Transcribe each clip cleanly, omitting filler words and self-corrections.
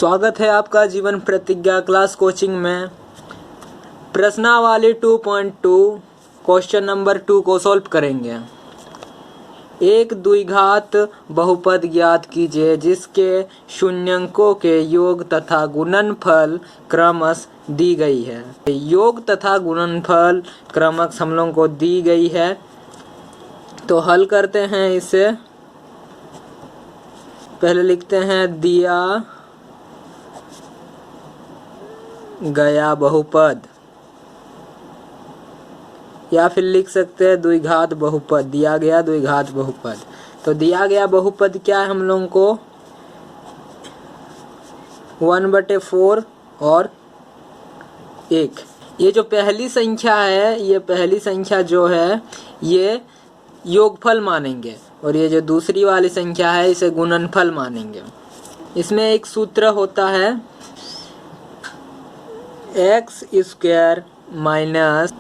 स्वागत है आपका जीवन प्रतिज्ञा क्लास कोचिंग में। प्रश्नावली 2.2 क्वेश्चन नंबर 2 को सॉल्व करेंगे। एक द्विघात बहुपद ज्ञात कीजिए जिसके शून्यंकों के योग तथा गुणनफल क्रमशः दी गई है। योग तथा गुणनफल क्रमशः हम लोगों को दी गई है, तो हल करते हैं इसे। पहले लिखते हैं दिया गया बहुपद, या फिर लिख सकते हैं द्विघात बहुपद, दिया गया द्विघात बहुपद। तो दिया गया बहुपद क्या है हम लोगों को 1/4 और 1। ये जो पहली संख्या है, ये पहली संख्या जो है ये योगफल मानेंगे, और ये जो दूसरी वाली संख्या है इसे गुणनफल मानेंगे। इसमें एक सूत्र होता है x² माइनस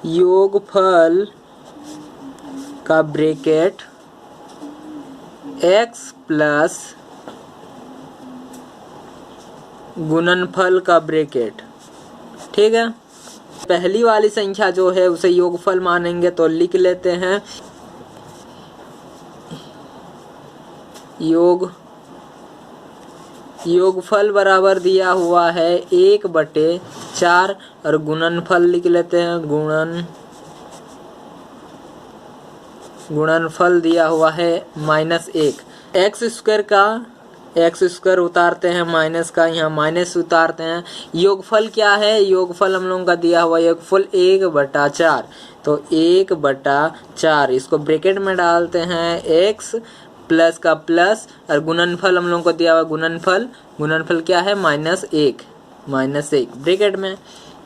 योगफल का ब्रैकेट x प्लस गुणनफल का ब्रैकेट। ठीक है, पहली वाली संख्या जो है उसे योगफल मानेंगे, तो लिख लेते हैं योगफल बराबर दिया हुआ है 1/4 और गुणनफल लिख लेते हैं गुणनफल दिया हुआ है -1। x² उतारते हैं, माइनस का यहाँ माइनस उतारते हैं। योगफल क्या है, योगफल हम लोगों का दिया हुआ योगफल 1/4, तो 1/4 इसको ब्रैकेट में डालते हैं x प्लस का प्लस, और गुणनफल हम लोगों को दिया हुआ गुणनफल क्या है -1 ब्रैकेट में।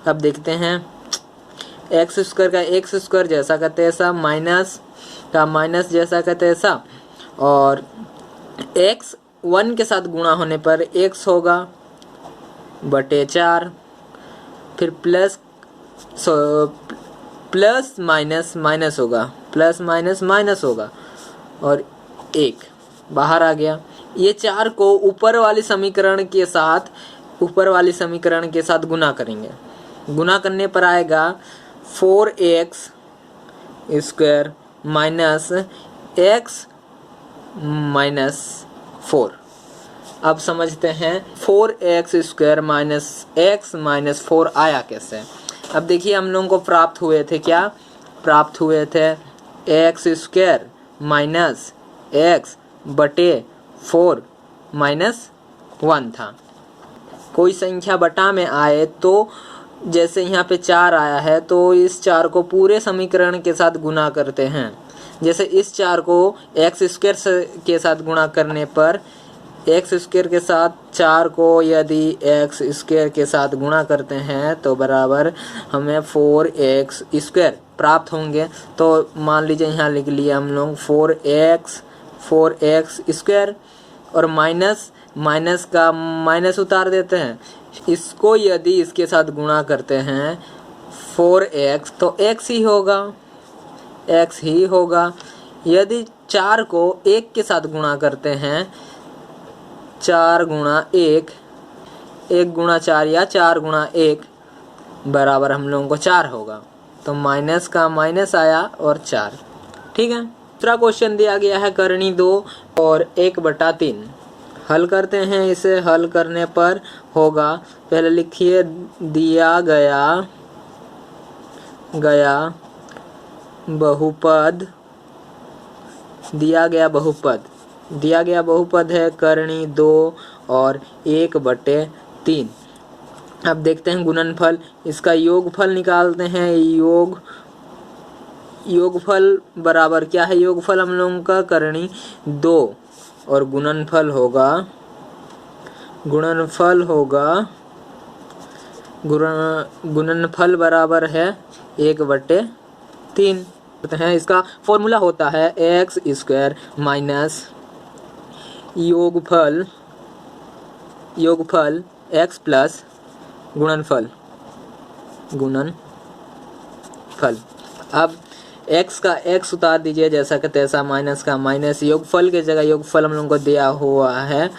अब देखते हैं x² का x² जैसा का तैसा, माइनस का माइनस जैसा का तैसा, और x 1 के साथ गुणा होने पर x होगा /4, फिर प्लस माइनस माइनस होगा, प्लस माइनस माइनस होगा, और 1 बाहर आ गया। ये 4 को ऊपर वाली समीकरण के साथ गुना करेंगे। गुना करने पर आएगा 4x² माइनस x -4। अब समझते हैं 4x² माइनस x -4 आया कैसे। अब देखिए हम लोगों को प्राप्त हुए थे x² माइनस x/4 -1 था। कोई संख्या बटा में आए तो जैसे यहाँ पे 4 आया है, तो इस 4 को पूरे समीकरण के साथ गुना करते हैं। जैसे इस 4 को x² के साथ गुणा करने पर x² के साथ 4 को यदि x² के साथ गुणा करते हैं तो बराबर हमें 4x² प्राप्त होंगे। तो मान लीजिए यहाँ लिख लिया हम लोग 4x² और माइनस का माइनस उतार देते हैं। इसको यदि इसके साथ गुणा करते हैं 4x, तो x ही होगा। यदि 4 को 1 के साथ गुणा करते हैं, 4 गुणा 1, 1 गुणा 4 या 4 गुणा 1 बराबर हम लोगों को 4 होगा। तो माइनस का माइनस आया और 4। ठीक है, दूसरा क्वेश्चन दिया गया है करनी 2 और 1/3। हल करते हैं इसे। हल करने पर होगा, पहले लिखिए दिया गया बहुपद है करनी 2 और 1/3। अब देखते हैं गुणनफल। इसका योगफल निकालते हैं। योगफल बराबर क्या है, योगफल हम लोगों का करनी 2 और गुणनफल बराबर है 1/3। इसका फॉर्मूला होता है x² माइनस योगफल x प्लस गुणनफल। अब एक्स का एक्स उतार दीजिए जैसा कि तैसा, माइनस का माइनस, योगफल की जगह योगफल हम लोगों को दिया हुआ है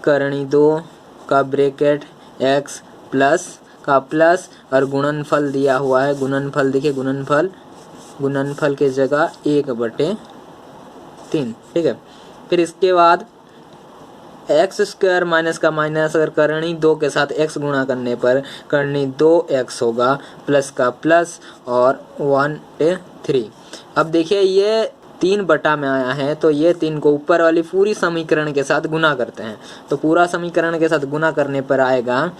करणी 2 का ब्रैकेट एक्स प्लस का प्लस और गुणनफल दिया हुआ है, गुणनफल देखिए, गुणनफल की जगह 1/3, ठीक है। फिर इसके बाद एक्स स्क्वायर माइनस का माइनस, अगर करणी 2 के साथ एक्स गुणा करने पर करणी 2x होगा, प्लस का प्लस और 1/3। अब देखिए ये 3 बटा में आया है, तो ये 3 को ऊपर वाली पूरी समीकरण के साथ गुना करते हैं, तो पूरा समीकरण के साथ गुना करने पर आएगा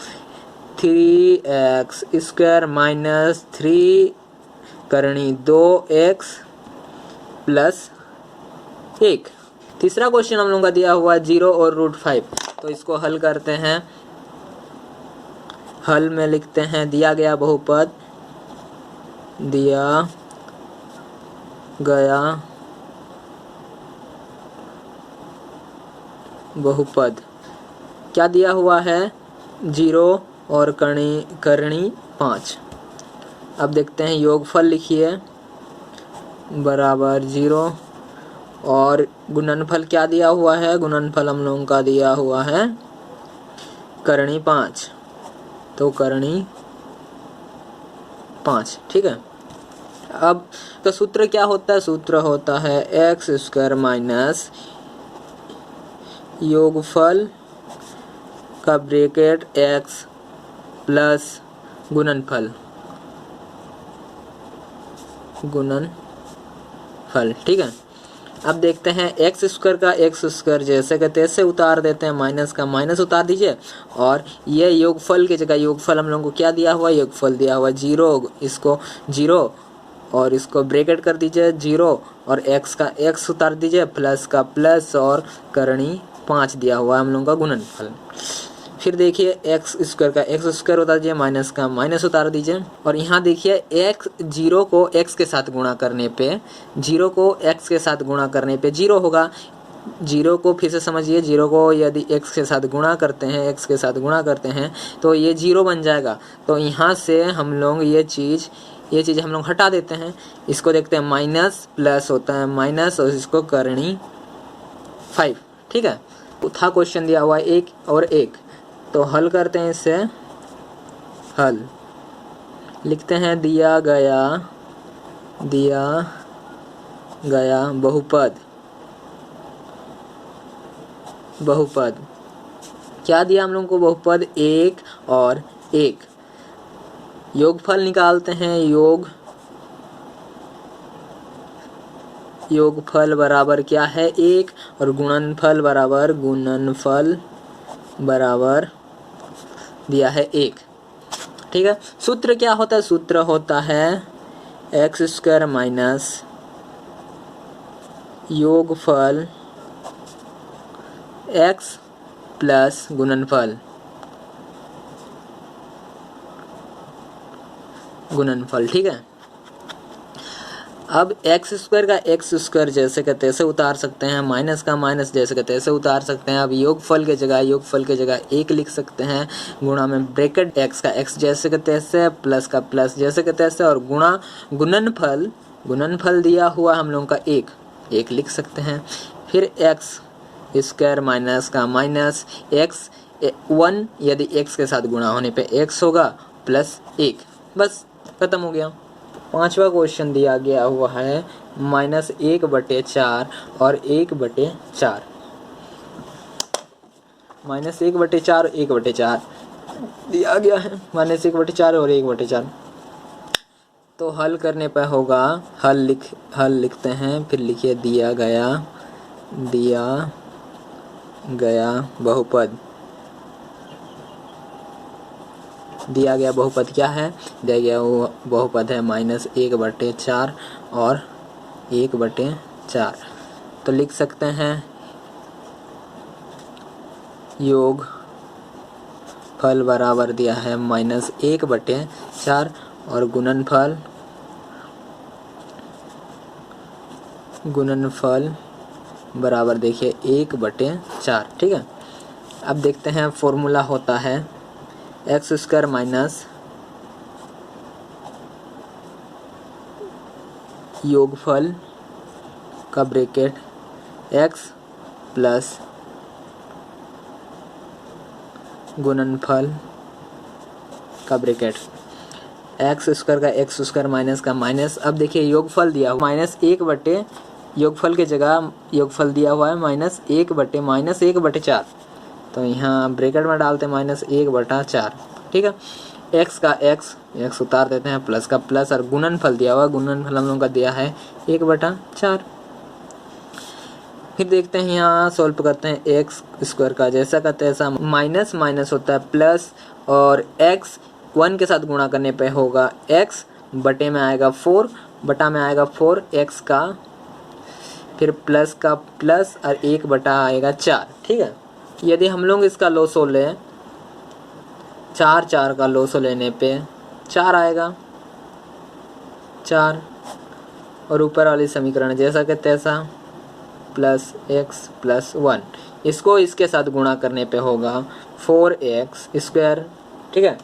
3x स्क्वायर माइनस 3 करणी 2x प्लस 1। तीसरा क्वेश्चन हम लोगों का दिया हुआ है 0 और √5, तो इसको हल करते हैं। हल में लिखते हैं दिया गया बहुपद, दिया गया बहुपद क्या दिया हुआ है, 0 और करणी 5। अब देखते हैं योगफल लिखिए बराबर 0 और गुणनफल क्या दिया हुआ है, गुणनफल हम लोगों का दिया हुआ है करणी 5, तो करणी 5, ठीक है। अब तो सूत्र क्या होता है, सूत्र होता है एक्स स्क्वायर माइनस योगफल का ब्रैकेट एक्स प्लस गुणनफल, ठीक है। अब देखते हैं एक्स स्क्वायर का एक्स स्क्वायर जैसे कि तैसे उतार देते हैं, माइनस का माइनस उतार दीजिए, और ये योगफल की जगह योगफल हम लोगों को क्या दिया हुआ है, योगफल दिया हुआ 0, इसको 0 और इसको ब्रैकेट कर दीजिए 0 और एक्स का एक्स उतार दीजिए, प्लस का प्लस और करणी 5 दिया हुआ है हम लोगों का गुणनफल। फिर देखिए एक्स स्क्वायर का एक्स स्क्वायर उतार दीजिए, माइनस का माइनस उतार दीजिए, और यहाँ देखिए एक्स 0 को एक्स के साथ गुणा करने पे, 0 को एक्स के साथ गुणा करने पे 0 होगा। 0 को फिर से समझिए, 0 को यदि एक्स के साथ गुणा करते हैं, एक्स के साथ गुणा करते हैं तो ये 0 बन जाएगा। तो यहाँ से हम लोग ये चीज़ हम लोग हटा देते हैं। इसको देखते हैं माइनस प्लस होता है माइनस, और इसको करणी 5, ठीक है। था क्वेश्चन दिया हुआ 1 और 1, तो हल करते हैं इसे। हल लिखते हैं दिया गया बहुपद क्या दिया हम लोगों को, बहुपद 1 और 1। योगफल निकालते हैं, योगफल बराबर क्या है 1 और गुणनफल बराबर दिया है 1, ठीक है। सूत्र क्या होता है, सूत्र होता है एक्स स्क्वायर माइनस योगफल एक्स प्लस गुणनफल, ठीक है। अब एक्स स्क्वायर का एक्स स्क्वायर जैसे का तैसे उतार सकते हैं, माइनस का माइनस जैसे का तैसे उतार सकते हैं। अब योगफल के जगह 1 लिख सकते हैं, गुणा में ब्रैकेट एक्स का एक्स जैसे का तैसे, प्लस का प्लस जैसे का तैसे, और गुणनफल दिया हुआ हम लोगों का 1 लिख सकते हैं। फिर एक्स स्क्वायर माइनस का माइनस एक्स 1, यदि एक्स के साथ गुणा होने पे एक्स होगा, प्लस 1, बस खत्म हो गया। 5वां क्वेश्चन दिया गया हुआ है -1/4 और 1/4, -1/4 और 1/4 दिया गया है, -1/4 और 1/4। तो हल करने पर होगा, हल लिखते हैं, फिर लिखिए दिया गया बहुपद। दिया गया बहुपद क्या है, दिया गया वो बहुपद है -1/4 और 1/4। तो लिख सकते हैं योग फल बराबर दिया है -1/4 और गुणनफल बराबर देखिए 1/4, ठीक है। अब देखते हैं फॉर्मूला होता है एक्स स्क्वायर माइनस योगफल का ब्रैकेट x प्लस गुणनफल का ब्रैकेट एक्स स्क्वायर का एक्स स्क्वायर माइनस का माइनस। अब देखिए योगफल दिया हुआ -1/, योगफल के जगह योगफल दिया हुआ है -1/-1/4, तो यहाँ ब्रैकेट में डालते हैं -1/4। ठीक है, एक्स का एक्स उतार देते हैं, प्लस का प्लस, और गुणनफल दिया हुआ, गुणनफल हम लोगों का दिया है 1/4। फिर देखते हैं यहाँ सॉल्व करते हैं एक्स स्क्वायर का जैसा का तैसा, माइनस माइनस होता है प्लस, और एक्स 1 के साथ गुणा करने पे होगा x, बटे में आएगा 4, बटा में आएगा 4 x का, फिर प्लस का प्लस, और 1/, आएगा 4। ठीक है, यदि हम लोग इसका लोसो लें, 4 का लोसो लेने पे 4 आएगा, 4, और ऊपर वाली समीकरण जैसा कि तैसा, प्लस x प्लस 1, इसको इसके साथ गुणा करने पे होगा 4x स्क्वायर। ठीक है,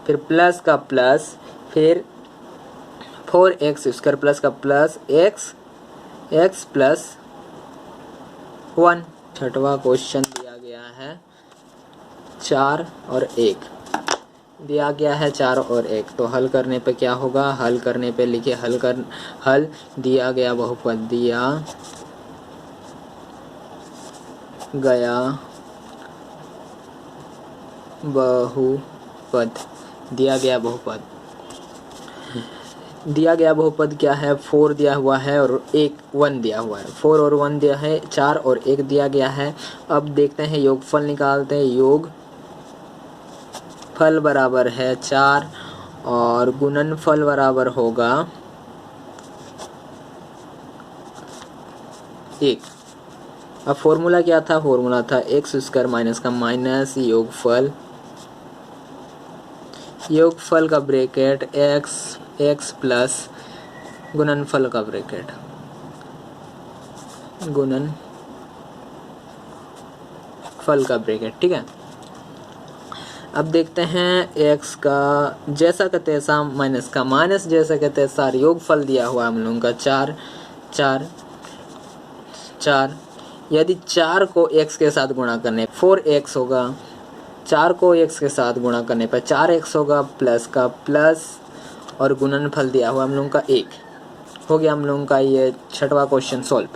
फिर प्लस का प्लस, फिर 4x स्क्वायर प्लस का प्लस x प्लस 1। छठवां क्वेश्चन दिया गया है 4 और 1 दिया गया है 4 और 1, तो हल करने पे क्या होगा, हल करने पे लिखिए हल दिया गया बहुपद, दिया गया बहुपद, दिया गया बहुपद, दिया गया बहुपद क्या है, 4 दिया हुआ है और 1 दिया हुआ है, 4 और 1 दिया है, 4 और 1 दिया गया है। अब देखते हैं योगफल निकालते हैं, योगफल बराबर है 4 और गुणनफल बराबर होगा 1। अब फॉर्मूला क्या था, फॉर्मूला था एक्स स्क्वायर माइनस का माइनस योगफल का ब्रैकेट x प्लस गुणनफल का ब्रैकेट गुणनफल का ब्रैकेट। ठीक है, अब देखते हैं x का जैसा का तैसा माइनस का माइनस जैसा का तैसा, योगफल दिया हुआ हम लोगों का 4। यदि 4 को x के साथ गुणा करने 4x होगा, 4 को x के साथ गुणा करने पर 4x होगा, प्लस का प्लस, और गुणनफल दिया हुआ हम लोगों का 1 हो गया। हम लोगों का ये छठवां क्वेश्चन सॉल्व।